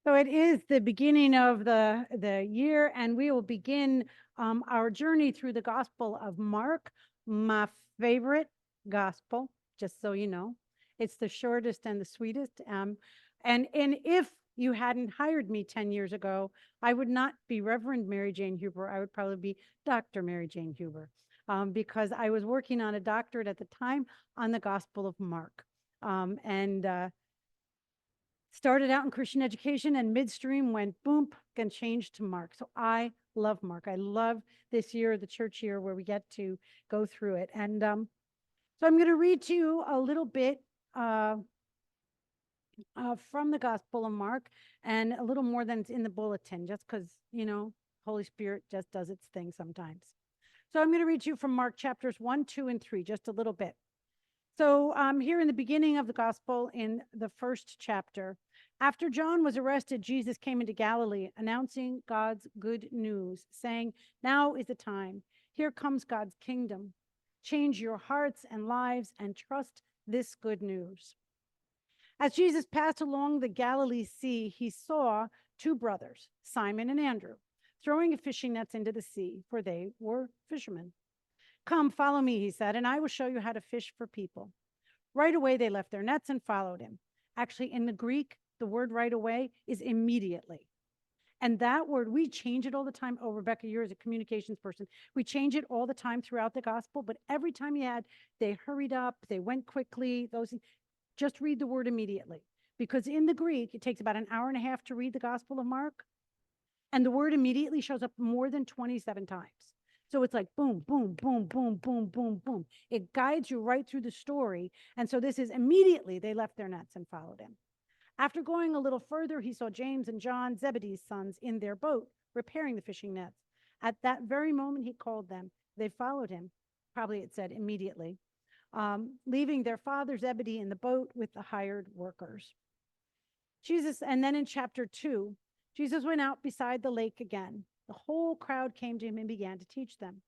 So it is the beginning of the year, and we will begin our journey through the Gospel of Mark, my favorite gospel, just so you know. It's the shortest and the sweetest. And if you hadn't hired me 10 years ago, I would not be Reverend Mary Jane Huber. I would probably be Dr. Mary Jane Huber, because I was working on a doctorate at the time on the Gospel of Mark. And Started out in Christian education and midstream went boom and changed to Mark. So I love Mark. I love this year, the church year, where we get to go through it. And so I'm going to read to you a little bit from the Gospel of Mark, and a little more than it's in the bulletin, just because, Holy Spirit just does its thing sometimes. So I'm going to read to you from Mark chapters 1, 2, and 3, just a little bit. So here in the beginning of the gospel, in the first chapter, after John was arrested, Jesus came into Galilee, announcing God's good news, saying, "Now is the time. Here comes God's kingdom. Change your hearts and lives and trust this good news." As Jesus passed along the Galilee Sea, he saw two brothers, Simon and Andrew, throwing fishing nets into the sea, for they were fishermen. "Come, follow me," he said, "and I will show you how to fish for people." Right away, they left their nets and followed him. Actually, in the Greek, the word right away is immediately. And that word, we change it all the time. Oh, Rebecca, you're as a communications person. We change it all the time throughout the gospel, but every time they hurried up, they went quickly, just read the word immediately. Because in the Greek, it takes about an hour and a half to read the Gospel of Mark. And the word immediately shows up more than 27 times. So it's like boom, boom, boom, boom, boom, boom, boom. It guides you right through the story. And so this is immediately they left their nets and followed him. After going a little further, he saw James and John, Zebedee's sons, in their boat, repairing the fishing nets. At that very moment, he called them. They followed him. Probably it said immediately, leaving their father Zebedee in the boat with the hired workers. And then in chapter 2, Jesus went out beside the lake again. The whole crowd came to him and began to teach them.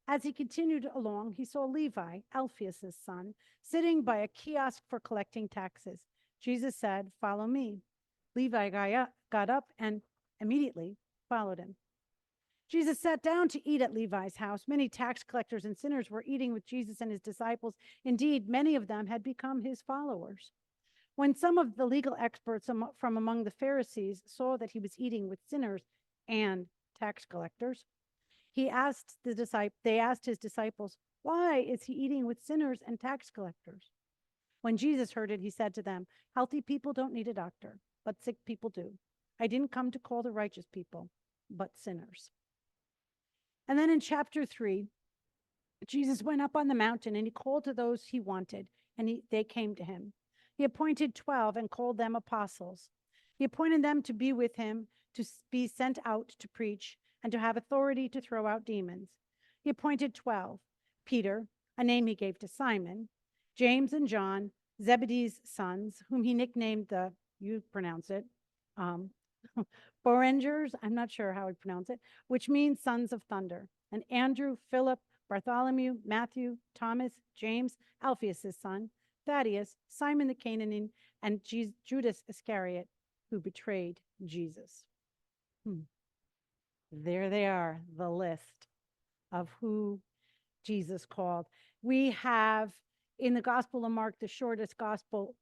As he continued along, he saw Levi, Alphaeus' son, sitting by a kiosk for collecting taxes. Jesus said, "Follow me." Levi got up and immediately followed him. Jesus sat down to eat at Levi's house. Many tax collectors and sinners were eating with Jesus and his disciples. Indeed, many of them had become his followers. When some of the legal experts from among the Pharisees saw that he was eating with sinners and tax collectors, they asked his disciples, "Why is he eating with sinners and tax collectors?" When Jesus heard it, he said to them, "Healthy people don't need a doctor, but sick people do. I didn't come to call the righteous people, but sinners." And then in chapter 3, Jesus went up on the mountain and he called to those he wanted, and they came to him. He appointed 12 and called them apostles. He appointed them to be with him, to be sent out to preach, and to have authority to throw out demons. He appointed 12, Peter, a name he gave to Simon, James and John, Zebedee's sons, whom he nicknamed you pronounce it, Boanerges, I'm not sure how I pronounce it, which means sons of thunder, and Andrew, Philip, Bartholomew, Matthew, Thomas, James, Alphaeus' son, Thaddeus, Simon the Canaan, and Judas Iscariot, who betrayed Jesus. There they are, the list of who Jesus called. We have in the Gospel of Mark, the shortest gospel,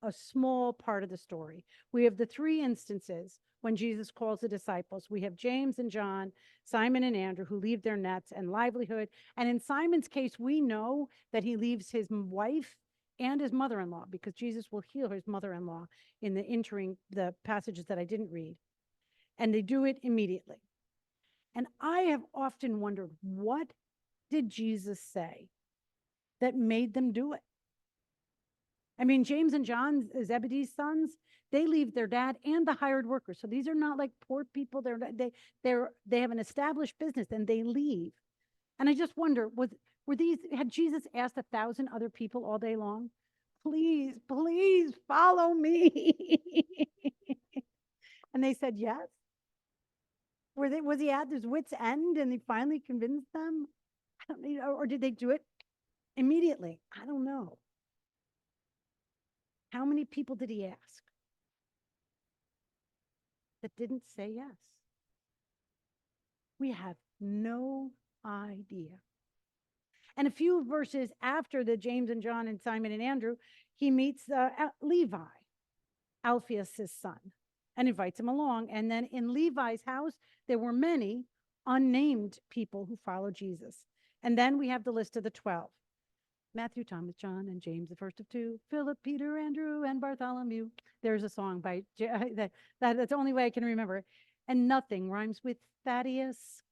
a small part of the story. We have the three instances when Jesus calls the disciples. We have James and John, Simon and Andrew, who leave their nets and livelihood. And in Simon's case, we know that he leaves his wife and his mother-in-law, because Jesus will heal his mother-in-law in the passages that I didn't read. And they do it immediately. And I have often wondered, what did Jesus say that made them do it? I mean, James and John, Zebedee's sons, they leave their dad and the hired workers. So these are not like poor people. They have an established business and they leave. And I just wonder, had Jesus asked 1,000 other people all day long, "Please, please follow me"? And they said yes. Was he at his wit's end and he finally convinced them? I don't know, or did they do it immediately? I don't know. How many people did he ask? that didn't say yes. We have no idea. And a few verses after the James and John and Simon and Andrew, he meets Levi, Alphaeus' son, and invites him along. And then in Levi's house, there were many unnamed people who followed Jesus. And then we have the list of the 12. Matthew, Thomas, John, and James, the first of two, Philip, Peter, Andrew, and Bartholomew. There's a song by that's the only way I can remember it. And nothing rhymes with Thaddeus.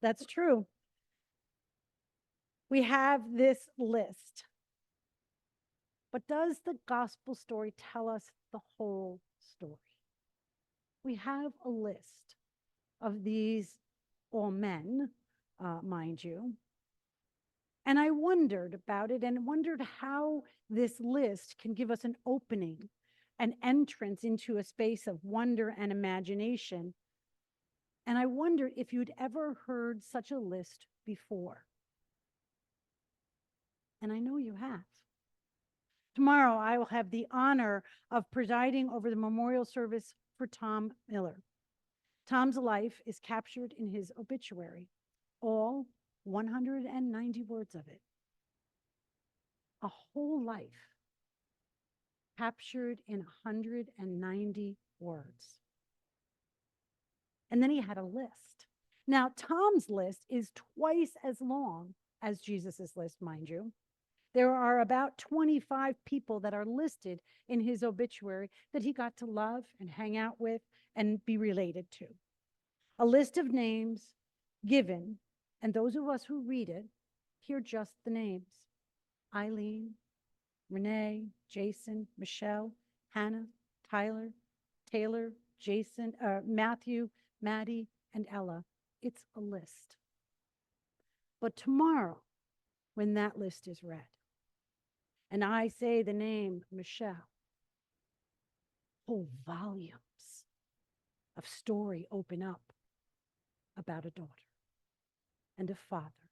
That's true. We have this list. But does the gospel story tell us the whole story? We have a list of these all men, mind you. And I wondered about it and wondered how this list can give us an opening, an entrance into a space of wonder and imagination. And I wondered if you'd ever heard such a list before. And I know you have. Tomorrow, I will have the honor of presiding over the memorial service for Tom Miller. Tom's life is captured in his obituary, all 190 words of it. A whole life captured in 190 words. And then he had a list. Now, Tom's list is twice as long as Jesus's list, mind you. There are about 25 people that are listed in his obituary that he got to love and hang out with and be related to. A list of names given, and those of us who read it hear just the names. Eileen, Renee, Jason, Michelle, Hannah, Tyler, Taylor, Jason, Matthew, Maddie, and Ella. It's a list. But tomorrow, when that list is read, and I say the name Michelle, whole volumes of story open up about a daughter and a father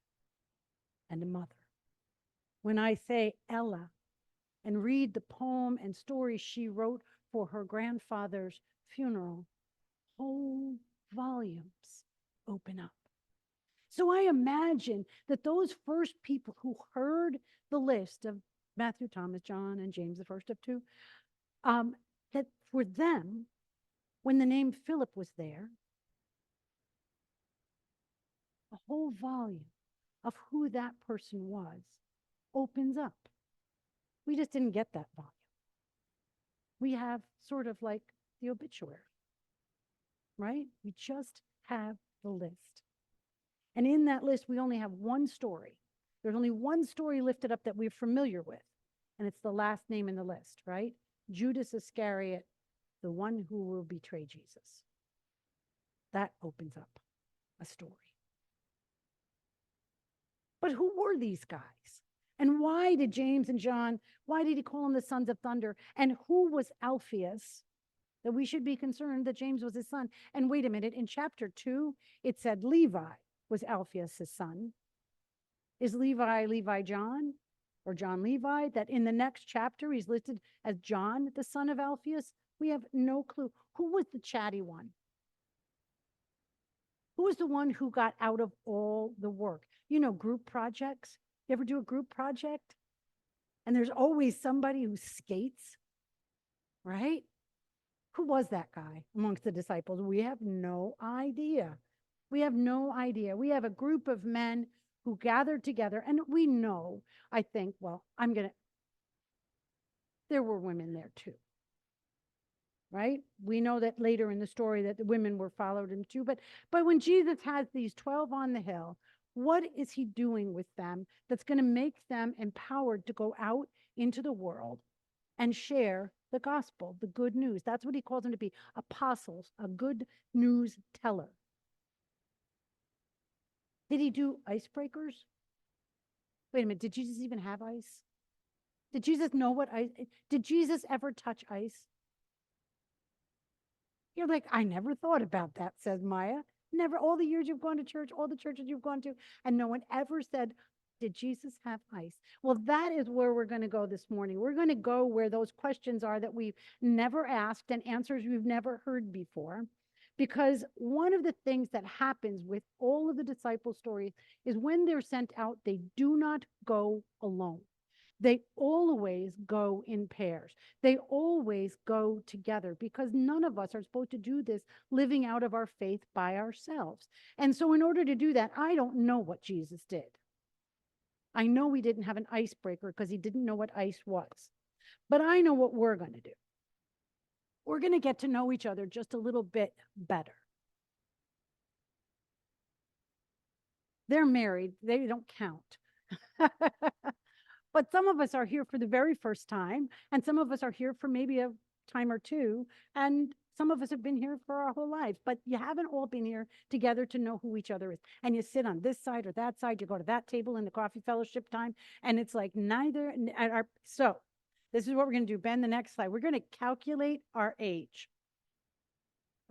and a mother. When I say Ella and read the poem and story she wrote for her grandfather's funeral, whole volumes open up. So I imagine that those first people who heard the list of Matthew, Thomas, John, and James, the first of two, that for them, when the name Philip was there, a whole volume of who that person was opens up. We just didn't get that volume. We have sort of like the obituary, right? We just have the list. And in that list, we only have one story. There's only one story lifted up that we're familiar with, and it's the last name in the list, right? Judas Iscariot, the one who will betray Jesus. That opens up a story. But who were these guys? And why did James and John, why did he call them the sons of thunder? And who was Alphaeus? That we should be concerned that James was his son. And wait a minute, in chapter 2, it said Levi was Alphaeus' son. Is Levi John or John Levi? That in the next chapter he's listed as John, the son of Alphaeus? We have no clue. Who was the chatty one? Who was the one who got out of all the work? You know, group projects. You ever do a group project? And there's always somebody who skates, right? Who was that guy amongst the disciples? We have no idea. We have no idea. We have a group of men who gathered together, and we know, I think, well, there were women there too, right? We know that later in the story that the women were followed him too, but when Jesus has these 12 on the hill, what is he doing with them that's going to make them empowered to go out into the world and share the gospel, the good news? That's what he calls them to be, apostles, a good news teller. Did he do icebreakers? Wait a minute, did Jesus even have ice? Did Jesus know what ice? Did Jesus ever touch ice? You're like, I never thought about that, says Maya. Never, all the years you've gone to church, all the churches you've gone to, and no one ever said, Did Jesus have ice? Well, that is where we're going to go this morning. We're going to go where those questions are that we've never asked and answers we've never heard before. Because one of the things that happens with all of the disciple stories is when they're sent out, they do not go alone. They always go in pairs. They always go together because none of us are supposed to do this living out of our faith by ourselves. And so in order to do that, I don't know what Jesus did. I know he didn't have an icebreaker because he didn't know what ice was. But I know what we're going to do. We're going to get to know each other just a little bit better. They're married. They don't count. But some of us are here for the very first time, and some of us are here for maybe a time or two, and some of us have been here for our whole lives, but you haven't all been here together to know who each other is. And you sit on this side or that side, you go to that table in the coffee fellowship time, and it's like neither. So this is what we're going to do. Ben, the next slide. We're going to calculate our age.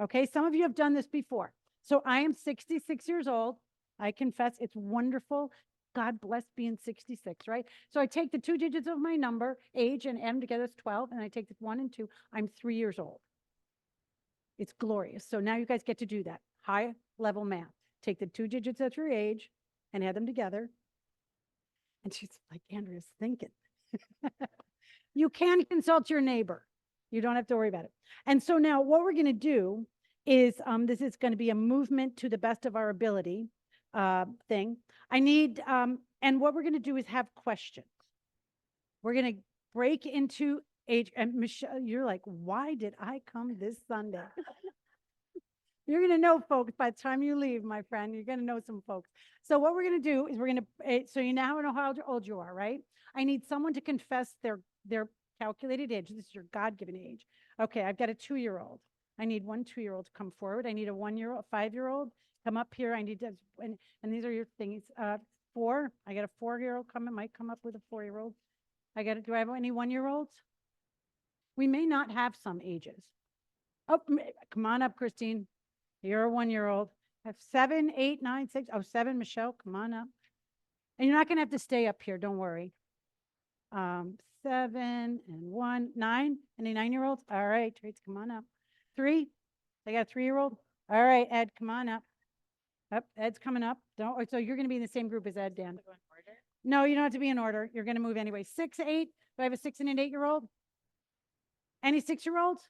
Okay, some of you have done this before. So I am 66 years old. I confess it's wonderful. God bless being 66, right? So I take the 2 digits of my number, age, and M together, it's 12, and I take the 1 and 2. I'm 3 years old. It's glorious. So now you guys get to do that. High level math. Take the 2 digits of your age and add them together. And she's like, Andrea's thinking. You can consult your neighbor. You don't have to worry about it. And so now what we're going to do is, this is going to be a movement to the best of our ability thing. I need, and what we're going to do is have questions. We're going to break into age. And Michelle, you're like, why did I come this Sunday? You're going to know folks by the time you leave, my friend. You're going to know some folks. So what we're going to do is we're going to, so you now know how old you are, right? I need someone to confess their calculated age. This is your God-given age. Okay, I've got a 2-year-old. I need 1 2-year-old to come forward. I need a 1-year-old, 5-year-old come up here. I need to, and these are your things. 4. I got a 4-year-old might come up with a 4-year-old. Do I have any 1-year-olds? We may not have some ages. Oh, come on up, Christine. You're a 1-year-old. I have 7, 8, 9, 6. Oh, 7, Michelle, come on up. And you're not going to have to stay up here. Don't worry. 7 and 1, 9. Any 9-year-olds? All right, Trace, come on up. 3. I got a 3-year-old. All right, Ed, come on up. Up, Ed's coming up. Don't. So you're going to be in the same group as Ed, Dan. No, you don't have to be in order. You're going to move anyway. 6, 8. Do I have a 6 and an 8-year-old? Any 6-year-olds?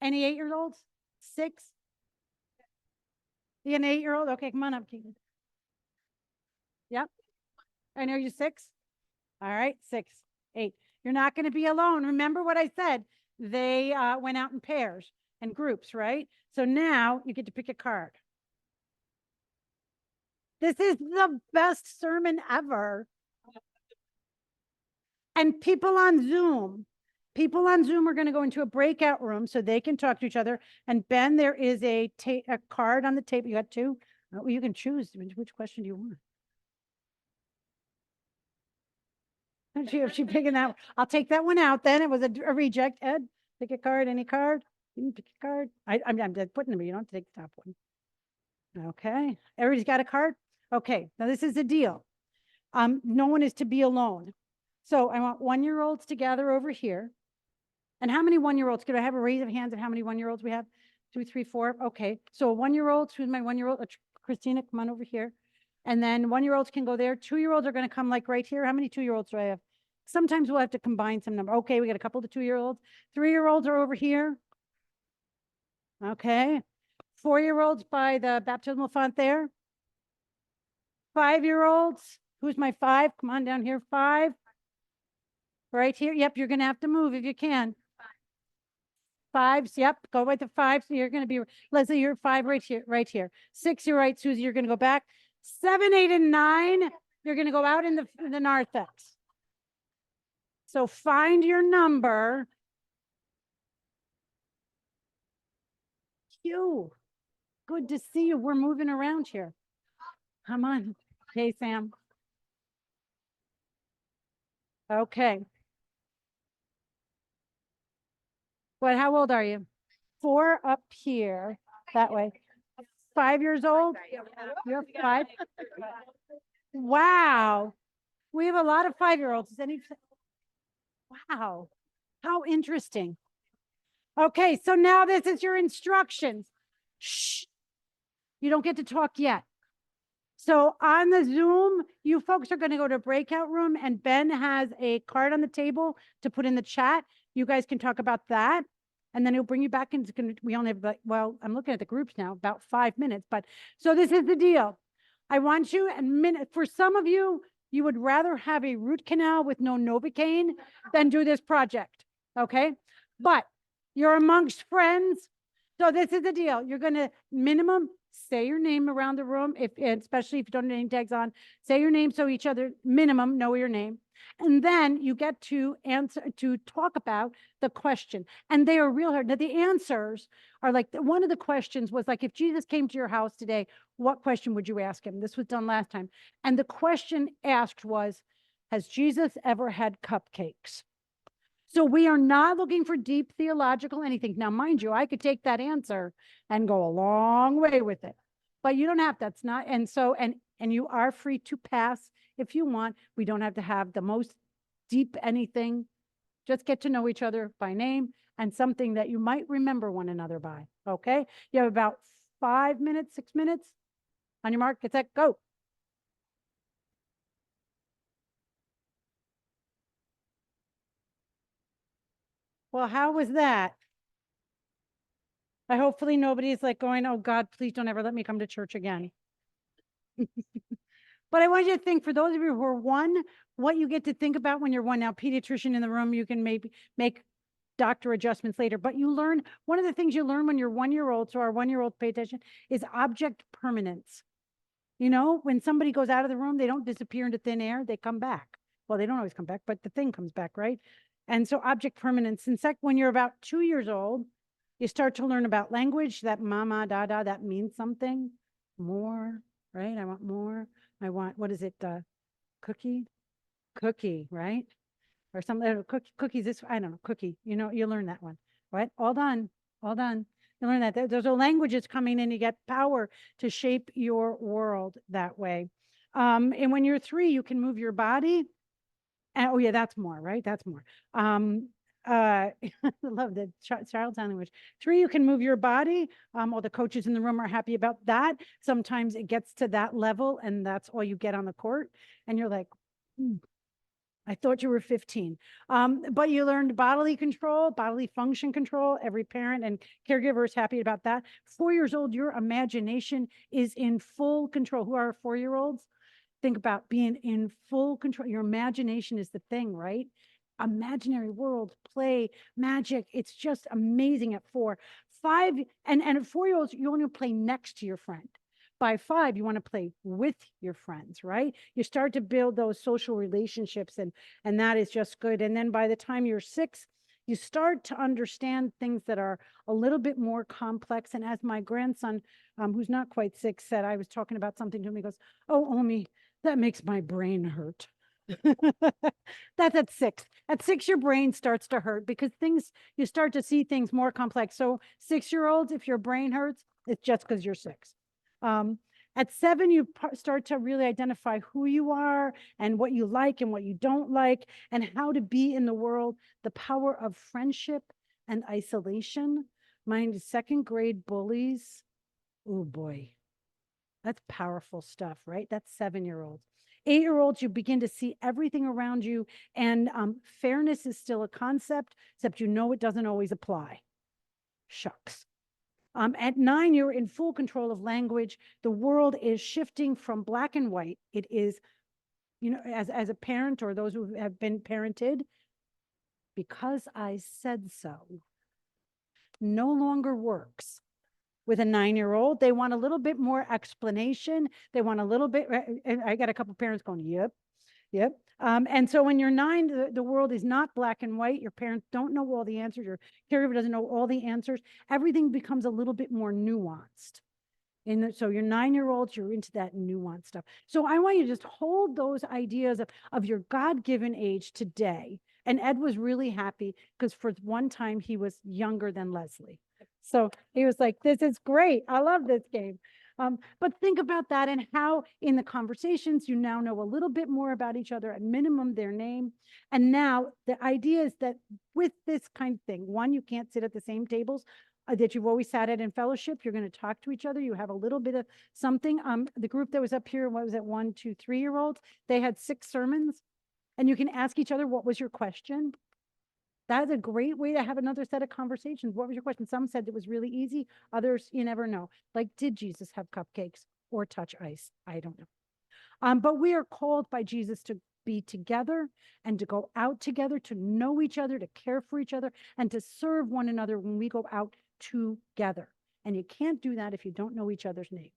Any 8-year-olds? 6? You an 8-year-old? Okay, come on up, Keegan. Yep. I know you're 6. All right, 6, 8. You're not going to be alone. Remember what I said? They went out in pairs and groups, right? So now you get to pick a card. This is the best sermon ever. And people on Zoom are going to go into a breakout room so they can talk to each other. And Ben, there is a card on the table. You got 2. You can choose which question do you want. If she picking that, I'll take that one out. Then it was a reject. Ed, pick a card. Any card? You can pick a card. I'm just putting them. You don't have to take the top one. Okay. Everybody's got a card. Okay. Now this is the deal. No one is to be alone. So I want 1-year-olds to gather over here. And how many 1-year-olds? Could I have a raise of hands of how many 1-year-olds we have? 2, 3, 4. Okay. So 1-year-olds, who's my 1-year-old? Christina, come on over here. And then 1-year-olds can go there. 2-year-olds are going to come like right here. How many 2-year-olds do I have? Sometimes we'll have to combine some number. Okay, we got a couple of 2-year-olds. 3-year-olds are over here. Okay. 4-year-olds by the baptismal font there. 5-year-olds. Who's my 5? Come on down here. 5. Right here. Yep, you're going to have to move if you can. 5s. Yep, go with the 5. So you're going to be, Leslie, you're 5 right here. Right here. 6, you're right, Susie, you're going to go back. 7, 8, and 9, you're going to go out in the narthex. So find your number. Q. Good to see you. We're moving around here. Come on. Hey, Sam. Okay. What? How old are you? 4 up here. That way. 5 years old? You're 5? Wow. We have a lot of 5-year-olds. Wow, how interesting. Okay, so now this is your instructions. Shh, you don't get to talk yet. So on the Zoom, you folks are going to go to breakout room, and Ben has a card on the table to put in the chat. You guys can talk about that. And then he'll bring you back and we only have, well, I'm looking at the groups now, about 5 minutes. But so this is the deal. I want you, and for some of you, you would rather have a root canal with no Novocaine than do this project. Okay. But you're amongst friends. So this is the deal. You're going to minimum say your name around the room, especially if you don't have name tags on, say your name so each other minimum know your name. And then you get to talk about the question. And they are real hard. Now, the answers are like, one of the questions was like, if Jesus came to your house today, what question would you ask him? This was done last time. And the question asked was, has Jesus ever had cupcakes? So we are not looking for deep theological anything. Now, mind you, I could take that answer and go a long way with it, but you don't have, that's not, and so, and you are free to pass if you want. We don't have to have the most deep anything. Just get to know each other by name and something that you might remember one another by, okay? You have about 5 minutes, 6 minutes. On your mark, get set, go. Well, how was that? Hopefully nobody's like going, oh God, please don't ever let me come to church again. But I want you to think, for those of you who are 1, what you get to think about when you're 1 now, pediatrician in the room, you can maybe make doctor adjustments later, but you learn, one of the things you learn when you're 1-year-old, so our 1-year-olds pay attention, is object permanence. You know, when somebody goes out of the room, they don't disappear into thin air, they come back. Well, they don't always come back, but the thing comes back, right? And so object permanence. In fact, when you're about 2 years old, you start to learn about language, that mama, dada, that means something more, right? I want more. I want, what is it? Cookie, right? Or something, cookies, this, I don't know, cookie, you know, you learn that one, right? All done. You learn that. Those are languages coming in, you get power to shape your world that way. And when you're 3, you can move your body. And, oh yeah, that's more, right? That's more. I love the child sign language. 3, you can move your body. All the coaches in the room are happy about that. Sometimes it gets to that level and that's all you get on the court. And you're like, I thought you were 15. But you learned bodily control, bodily function control. Every parent and caregiver is happy about that. 4 years old, your imagination is in full control. Who are 4-year-olds? Think about being in full control. Your imagination is the thing, right? Imaginary world, play, magic. It's just amazing at 4. 5, and at 4-year-olds, you want to play next to your friend. By 5, you want to play with your friends, right? You start to build those social relationships, and that is just good. And then by the time you're 6, you start to understand things that are a little bit more complex. And as my grandson, who's not quite 6, said, I was talking about something to him, he goes, oh, Omi, that makes my brain hurt. That's at 6. At 6, your brain starts to hurt because you start to see things more complex. So 6-year-olds, if your brain hurts, it's just because you're 6. At 7, you start to really identify who you are and what you like and what you don't like and how to be in the world, the power of friendship and isolation. Mind 2nd grade bullies. Oh boy, that's powerful stuff, right? That's 7-year-olds. 8-year-olds, you begin to see everything around you, and fairness is still a concept, except you know it doesn't always apply. Shucks. At 9, you're in full control of language. The world is shifting from black and white. It is, you know, as a parent or those who have been parented, because I said so, no longer works. With a 9-year-old, they want a little bit more explanation. They want a little bit, and I got a couple parents going, yep. And so when you're 9, the world is not black and white. Your parents don't know all the answers. Your caregiver doesn't know all the answers. Everything becomes a little bit more nuanced. And so your 9-year-olds, you're into that nuanced stuff. So I want you to just hold those ideas of your God-given age today. And Ed was really happy because for one time he was younger than Leslie. So he was like, this is great. I love this game. But think about that and how in the conversations you now know a little bit more about each other, at minimum their name. And now the idea is that with this kind of thing, one, you can't sit at the same tables that you've always sat at in fellowship. You're going to talk to each other. You have a little bit of something. The group that was up here, what was it, 1, 2, 3-year-olds? They had 6 sermons, and you can ask each other, what was your question? That is a great way to have another set of conversations. What was your question? Some said it was really easy. Others, you never know. Like, did Jesus have cupcakes or touch ice? I don't know. But we are called by Jesus to be together and to go out together, to know each other, to care for each other, and to serve one another when we go out together. And you can't do that if you don't know each other's names.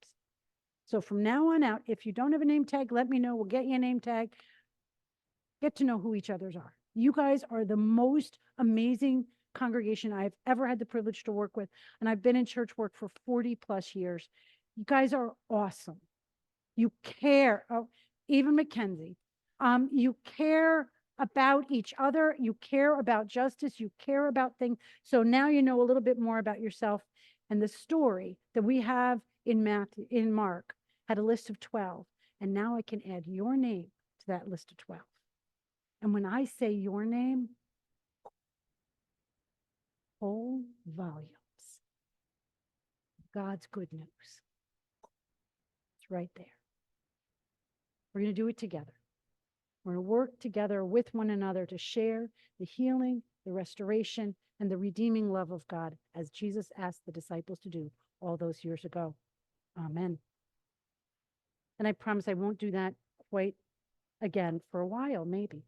So from now on out, if you don't have a name tag, let me know. We'll get you a name tag. Get to know who each other's are. You guys are the most amazing congregation I've ever had the privilege to work with. And I've been in church work for 40 plus years. You guys are awesome. You care. Oh, even Mackenzie. You care about each other. You care about justice. You care about things. So now you know a little bit more about yourself. And the story that we have in Mark had a list of 12. And now I can add your name to that list of 12. And when I say your name, whole volumes. God's good news. It's right there. We're going to do it together. We're going to work together with one another to share the healing, the restoration, and the redeeming love of God, as Jesus asked the disciples to do all those years ago. Amen. And I promise I won't do that quite again for a while, maybe.